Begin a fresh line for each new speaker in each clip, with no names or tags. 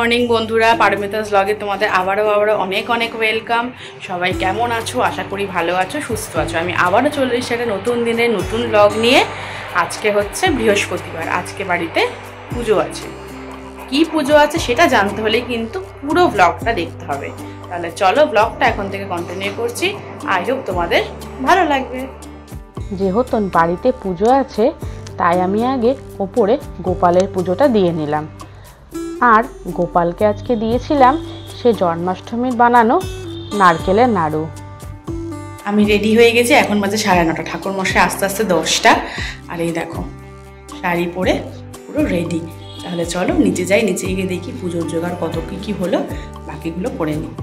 Morning বন্ধুরা, পারমিতাস ব্লগে তোমাদের আবারও অনেক ওয়েলকাম। সবাই কেমন আছো? আশা করি ভালো আছো, সুস্থ আছো। আমি আবারও চলে এসেছি একটা নতুন দিনে নতুন ব্লগ নিয়ে। আজকে হচ্ছে বৃহস্পতিবার, আজকে বাড়িতে পুজো আছে। কি পুজো আছে সেটা জানতে হলে কিন্তু পুরো ব্লগটা দেখতে হবে। তাহলে চলো ব্লগটা এখন থেকে কন্টিনিউ করছি। আই হোপ তোমাদের ভালো লাগবে।
যেহেতু বাড়িতে পুজো আছে তাই আমি আগে ওপরে গোপালের পুজোটা দিয়ে নিলাম। আর গোপালকে আজকে দিয়েছিলাম সে জন্মাষ্টমীর বানানো নারকেলের নাড়ু।
আমি রেডি হয়ে গেছি, এখন বাজে 9:30। ঠাকুর মশাই আস্তে আস্তে 10টা। আর এই দেখো শাড়ি পরে পুরো রেডি। তাহলে চলো নিচে যাই, নিচে গিয়ে দেখি পুজোর জোগাড় কত কি হলো, বাকিগুলো করে নিই।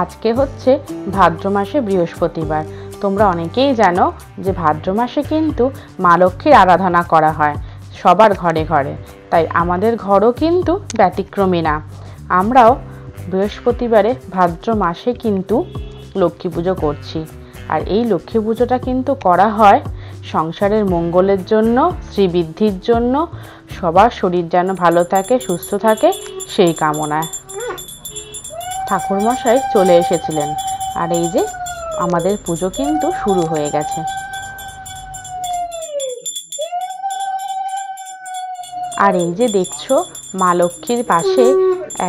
আজকে হচ্ছে ভাদ্র মাসে বৃহস্পতিবার। তোমরা অনেকেই জানো যে ভাদ্র মাসে কিন্তু মা লক্ষ্মীর আরাধনা করা হয় সবার ঘরে ঘরে, তাই আমাদের ঘরও কিন্তু ব্যতিক্রমী না। আমরাও বৃহস্পতিবারে ভাদ্র মাসে কিন্তু লক্ষ্মী পুজো করছি। আর এই লক্ষ্মী পুজোটা কিন্তু করা হয় সংসারের মঙ্গলের জন্য, শ্রীবৃদ্ধির জন্য, সবার শরীর যেন ভালো থাকে, সুস্থ থাকে সেই কামনায়। ঠাকুরমশাই চলে এসেছিলেন আর এই যে আমাদের পুজো কিন্তু শুরু হয়ে গেছে। আর এই যে দেখছো মা লক্ষ্মীর পাশে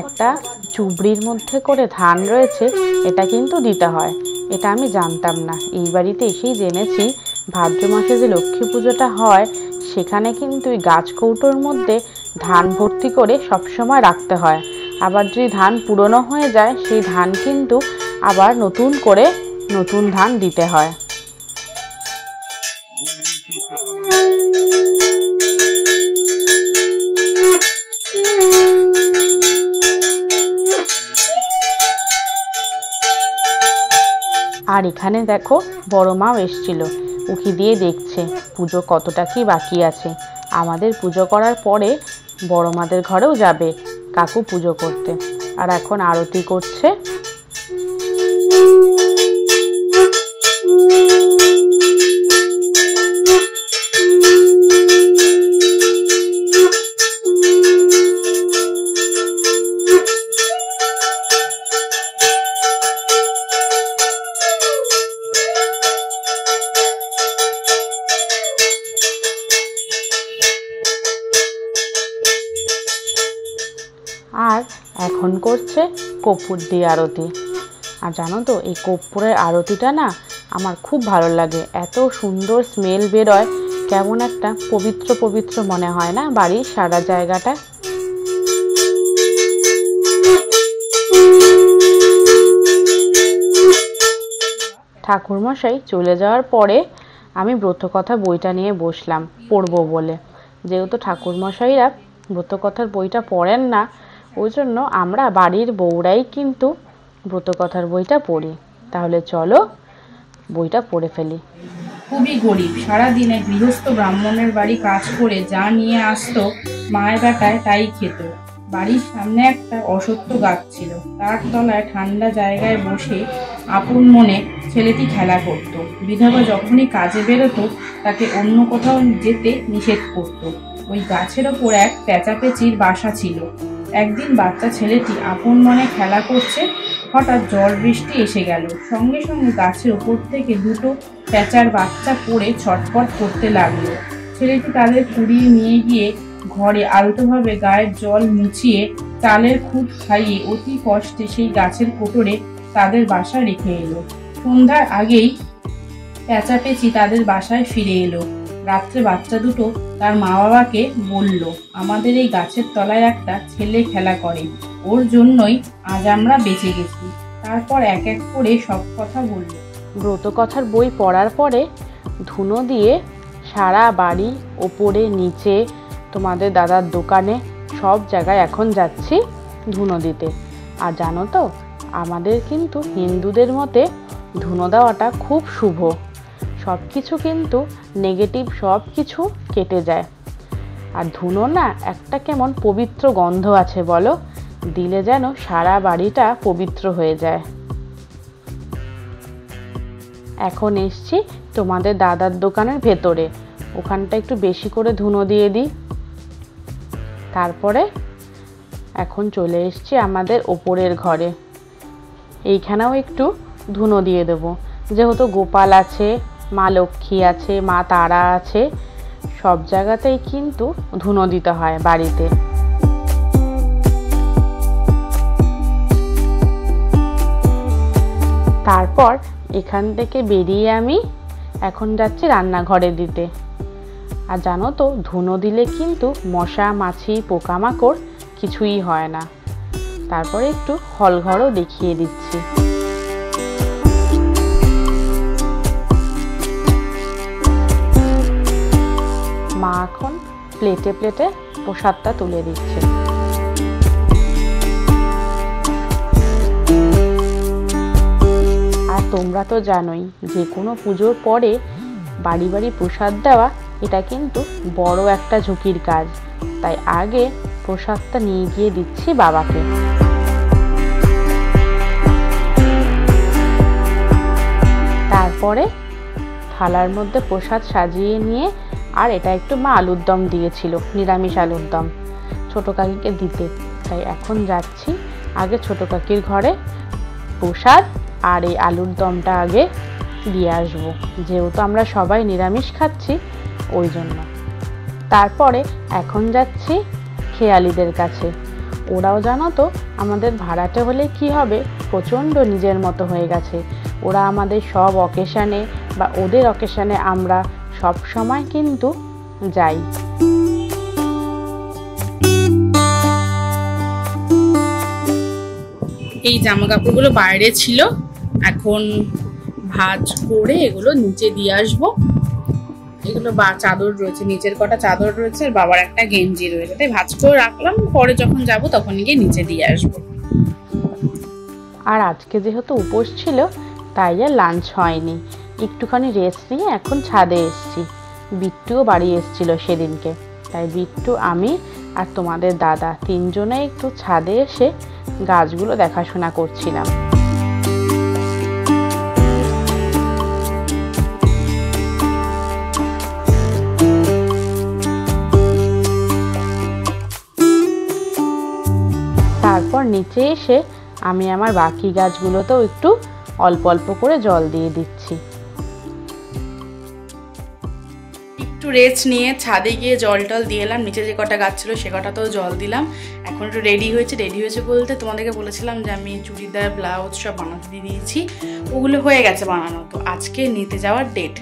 একটা চুবড়ির মধ্যে করে ধান রয়েছে, এটা কিন্তু দিতে হয়। এটা আমি জানতাম না, এই বাড়িতে এসেই জেনেছি ভাদ্র মাসে যে লক্ষ্মী পুজোটা হয় সেখানে কিন্তু ওই গাছ কৌটোর মধ্যে ধান ভর্তি করে সবসময় রাখতে হয়। আবার যদি ধান পুরনো হয়ে যায় সেই ধান কিন্তু আবার নতুন করে নতুন ধান দিতে হয়। আর এখানে দেখো বড় মাও এসছিল, উকি দিয়ে দেখছে পুজো কতটা কি বাকি আছে। আমাদের পুজো করার পরে বড় মাদের ঘরেও যাবে কাকু পুজো করতে। আর এখন আরতি করছে। আর এখন করছে কর্পূর দিয়ে আরতি। আর জানো তো এই কর্পূরের আরতিটা না আমার খুব ভালো লাগে, এত সুন্দর স্মেল বেরোয়, কেমন একটা পবিত্র পবিত্র মনে হয় না বাড়ির সারা জায়গাটা। ঠাকুরমশাই চলে যাওয়ার পরে আমি ব্রতকথা বইটা নিয়ে বসলাম পড়বো বলে। যেহেতু ঠাকুরমশাইরা ব্রতকথার বইটা পড়েন না, ওই জন্য আমরা বাড়ির বউরাই কিন্তু ব্রতকথার বইটা পড়ি। তাহলে চলো বইটা পড়ে ফেলি।
খুবই গরিব, সারাদিনে গৃহস্থ ব্রাহ্মণের বাড়ি কাজ করে যা নিয়ে আসতো মায়ের বেটায় তাই খেত। বাড়ির সামনে একটা অশ্বত্থ গাছ ছিল, তার তলায় ঠান্ডা জায়গায় বসে আপন মনে ছেলেটি খেলা করত। বিধবা যখনই কাজে বেরোতো তাকে অন্য কোথাও যেতে নিষেধ করত। ওই গাছের ওপর এক পেঁচাপেচির বাসা ছিল। একদিন বাচ্চা ছেলেটি আপন মনে খেলা করছে, হঠাৎ ঝড় বৃষ্টি এসে গেল। সঙ্গে সঙ্গে গাছের উপর থেকে দুটো পেঁচার বাচ্চা পড়ে ছটফট করতে লাগলো। ছেলেটি তাদের কুড়িয়ে নিয়ে গিয়ে ঘরে আলতোভাবে গায়ের জল মুছিয়ে চালের খুঁট খাইয়ে অতি কষ্টে সেই গাছের কোটরে তাদের বাসায় রেখে এলো। সন্ধ্যার আগেই পেঁচাপেচি তাদের বাসায় ফিরে এলো। রাত্রে বাচ্চা দুটো তার মা বাবাকে বলল, আমাদের এই গাছের তলায় একটা ছেলে খেলা করে, ওর জন্যই আজ আমরা বেঁচে গেছি। তারপর এক এক করে সব কথা বলল।
ব্রতকথার বই পড়ার পরে ধুনো দিয়ে সারা বাড়ি ওপরে নিচে তোমাদের দাদার দোকানে সব জায়গায় এখন যাচ্ছি ধুনো দিতে। আর জানো তো আমাদের কিন্তু হিন্দুদের মতে ধুনো দেওয়াটা খুব শুভ, সব কিছু কিন্তু নেগেটিভ সব কিছু কেটে যায়। আর ধুনো না একটা কেমন পবিত্র গন্ধ আছে বলো, দিলে যেন সারা বাড়িটা পবিত্র হয়ে যায়। এখন এসছি তোমাদের দাদার দোকানের ভেতরে, ওখানটা একটু বেশি করে ধুনো দিয়ে দিই। তারপরে এখন চলে এসেছি আমাদের ওপরের ঘরে। এইখানেও একটু ধুনো দিয়ে দেবো, যেহেতু গোপাল আছে, মা লক্ষ্মী আছে, মা তারা আছে, সব জায়গাতেই কিন্তু ধুনো দিতে হয় বাড়িতে। তারপর এখান থেকে বেরিয়ে আমি এখন যাচ্ছি রান্নাঘরে দিতে। আর জানো তো, ধুনো দিলে কিন্তু মশা মাছি পোকামাকড় কিছুই হয় না। তারপরে একটু হলঘরও দেখিয়ে দিচ্ছি। মা এখন প্লেটে প্লেটে প্রসাদটা তুলে দিচ্ছে। আর তোমরা তো জানোই, যে কোনো পুজোর পরে বাড়ি বাড়ি প্রসাদ দেওয়া এটা কিন্তু বড় একটা ঝুঁকির কাজ। তাই আগে প্রসাদটা নিয়ে গিয়ে দিচ্ছি বাবাকে। তারপরে থালার মধ্যে প্রসাদ সাজিয়ে নিয়ে, আর এটা একটু মা আলুর দম দিয়েছিল, নিরামিষ আলুর দম ছোটো কাকিকে দিতে। তাই এখন যাচ্ছি আগে ছোটো কাকির ঘরে প্রসাদ আর এই আলুর দমটা আগে দিয়ে আসবো, যেহেতু আমরা সবাই নিরামিষ খাচ্ছি ওই জন্য। তারপরে এখন যাচ্ছি খেয়ালিদের কাছে। ওরাও জানো তো, আমাদের ভাড়াটে হলে কি হবে, প্রচণ্ড নিজের মতো হয়ে গেছে। ওরা আমাদের সব অকেশানে বা ওদের অকেশানে আমরা সব সময় কিন্তু যাই।
এই জামা কাপড়গুলো বাইরে ছিল, এখন ভাঁজ করে এগুলো নিচে দিয়ে আসবো। এগুলো চাদর রয়েছে, নিচের কটা চাদর রয়েছে, আর বাবার একটা গেঞ্জি রয়েছে, তাই ভাঁজ করে রাখলাম। পরে যখন যাব তখন গিয়ে নিচে দিয়ে আসবো।
আর আজকে যেহেতু উপোস ছিল, তাই আর লাঞ্চ হয়নি, একটুখানি রেস্ট নিয়ে এখন ছাদে এসেছি। বিট্টুও বাড়ি এসেছিল সেদিনকে, তাই বিট্টু, আমি আর তোমাদের দাদা তিনজনে একটু ছাদে এসে গাছগুলো দেখাশোনা করছিলাম। তারপর নিচে এসে আমি আমার বাকি গাছগুলোতেও একটু অল্প অল্প করে জল দিয়ে দিচ্ছি।
একটু রেস্ট নিয়ে ছাদে গিয়ে জল টল দিয়ে এলাম। নিচে যে কটা গাছ ছিল সে কটাতেও জল দিলাম। এখন একটু রেডি হয়েছে বলতে তোমাদেরকে বলেছিলাম যে আমি চুড়িদার ব্লাউজ সব বানাতে দিয়ে দিয়েছি, ওগুলো হয়ে গেছে বানানো। তো আজকে নিতে যাওয়ার ডেট,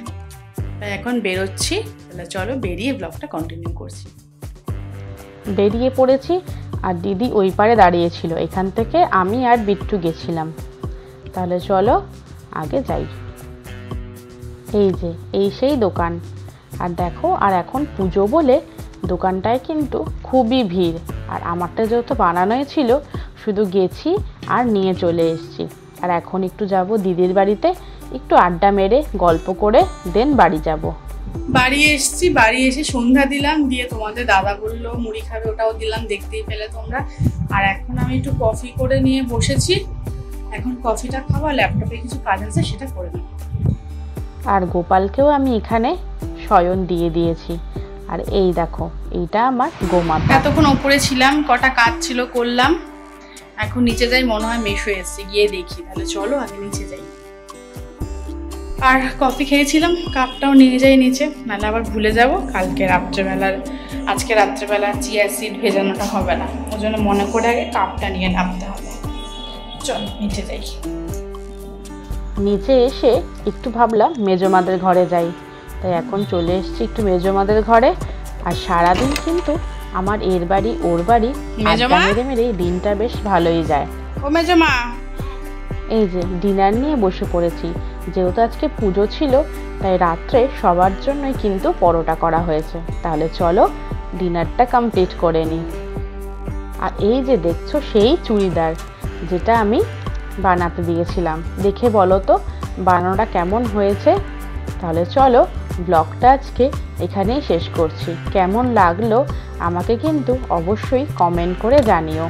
তাই এখন বেরোচ্ছি। তাহলে চলো বেরিয়ে ব্লগটা কন্টিনিউ করছি।
বেরিয়ে পড়েছি, আর দিদি ওই পারে দাঁড়িয়েছিল। এখান থেকে আমি আর বিট্টু গেছিলাম। তাহলে চলো আগে যাই। এই যে এই সেই দোকান। আর দেখো, আর এখন পুজো বলে দোকানটায় কিন্তু খুবই ভিড়। আর আমারটা যেহেতু বানানোই ছিল, শুধু গেছি আর নিয়ে চলে এসেছি। আর এখন একটু যাব দিদির বাড়িতে, একটু আড্ডা মেরে গল্প করে দেন বাড়ি যাব।
বাড়ি এসেছি, বাড়ি এসে সন্ধ্যা দিলাম, দিয়ে তোমাদের দাদা বললো মুড়ি খাবে, ওটাও দিলাম, দেখতেই পেলে তোমরা। আর এখন আমি একটু কফি করে নিয়ে বসেছি। এখন কফিটা খাওয়া, ল্যাপটপে কিছু কাজ আছে সেটা করে নেব।
আর গোপালকেও আমি এখানে শয়ন দিয়ে দিয়েছি। আর এই দেখো, এইটা আমার গোমাতা।
এতক্ষণ ওপরে ছিলাম, কটা কাজ ছিল করলাম। এখন নিচে যাই, মনে হয় মেশো এসছে, গিয়ে দেখি। তাহলে চলো আগে নিচে যাই। আর কফি খেয়েছিলাম, কাপটাও নিয়ে যাই নিচে, নাহলে আবার ভুলে যাব। আজকে রাত্রেবেলা চিয়া সিড ভেজানোটা হবে না, ওই জন্য মনে করে আগে কাপটা নিয়ে নামতে হবে। চলো নিচে যাই।
নিচে এসে একটু ভাবলাম মেজমাদের ঘরে যাই, তাই এখন চলে এসেছি একটু মেজমাদের ঘরে। আর সারাদিন কিন্তু আমার এর বাড়ি ওর বাড়ি মেরে মেরে দিনটা বেশ ভালোই যায়।
ও মেজমা,
এই যে ডিনার নিয়ে বসে পড়েছি। যেহেতু আজকে পুজো ছিল, তাই রাত্রে সবার জন্যই কিন্তু পরোটা করা হয়েছে। তাহলে চলো ডিনারটা কমপ্লিট করে নিই। আর এই যে দেখছো সেই চুড়িদার, যেটা আমি বানাতে দিয়েছিলাম, দেখে বলো তো বানানোটা কেমন হয়েছে। তাহলে চলো ব্লগটা আজকে এখানেই শেষ করছি। কেমন লাগলো আমাকে কিন্তু অবশ্যই কমেন্ট করে জানিও।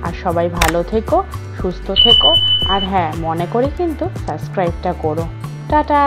আর সবাই ভালো থেকো, সুস্থ থেকো, আর হ্যাঁ, মনে করে কিন্তু সাবস্ক্রাইবটা করো। টাটা।